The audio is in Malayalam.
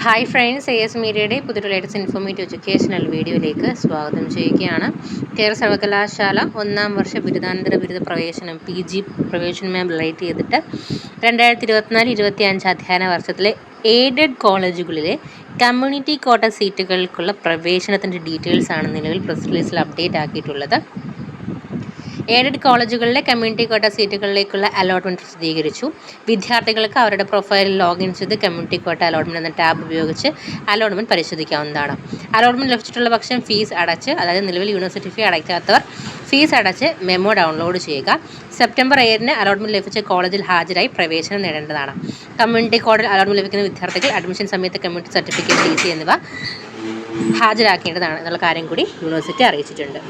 ഹായ് ഫ്രണ്ട്സ്, AS മീഡിയയുടെ പുതിയ ലേറ്റസ്റ്റ് ഇൻഫോർമേറ്റീവ് എഡ്യൂക്കേഷണൽ വീഡിയോയിലേക്ക് സ്വാഗതം ചെയ്യുകയാണ്. കേരള സർവകലാശാല ഒന്നാം വർഷ ബിരുദാനന്തര ബിരുദ പ്രവേശനം PG പ്രവേശനവുമായി റിലേറ്റ് ചെയ്തിട്ട് 2024-25 അധ്യയന വർഷത്തിലെ എയ്ഡഡ് കോളേജുകളിലെ കമ്മ്യൂണിറ്റി കോട്ട സീറ്റുകൾക്കുള്ള പ്രവേശനത്തിൻ്റെ ഡീറ്റെയിൽസ് ആണ് നിലവിൽ പ്രസ് റിലീസിൽ അപ്ഡേറ്റ് ആക്കിയിട്ടുള്ളത്. എയ്ഡഡ് കോളേജുകളിലെ കമ്മ്യൂണിറ്റി കോട്ട സീറ്റുകളിലേക്കുള്ള അലോട്ട്മെൻറ്റ് പ്രസിദ്ധീകരിച്ചു. വിദ്യാർത്ഥികൾക്ക് അവരുടെ പ്രൊഫൈലിൽ ലോഗിൻ ചെയ്ത് കമ്മ്യൂണിറ്റി കോട്ട അലോട്ട്മെൻറ്റ് എന്ന ടാബ് ഉപയോഗിച്ച് അലോട്ട്മെൻറ്റ് പരിശോധിക്കാവുന്നതാണ്. അലോട്ട്മെൻറ്റ് ലഭിച്ചിട്ടുള്ള പക്ഷം ഫീസ് അടച്ച്, അതായത് നിലവിൽ യൂണിവേഴ്സിറ്റി ഫീ അടയ്ക്കാത്തവർ ഫീസ് അടച്ച് മെമ്മോ ഡൗൺലോഡ് ചെയ്യുക. സെപ്റ്റംബർ 7 അലോട്ട്മെൻറ്റ് ലഭിച്ച കോളേജിൽ ഹാജരായി പ്രവേശനം നേടേണ്ടതാണ്. കമ്മ്യൂണിറ്റി കോട്ടയിൽ അലോട്ട്മെൻറ്റ് ലഭിക്കുന്ന വിദ്യാർത്ഥികൾ അഡ്മിഷൻ സമയത്ത് കമ്മ്യൂണിറ്റി സർട്ടിഫിക്കറ്റ്, TC എന്നിവ ഹാജരാക്കേണ്ടതാണ് എന്നുള്ള കാര്യം കൂടി യൂണിവേഴ്സിറ്റി അറിയിച്ചിട്ടുണ്ട്.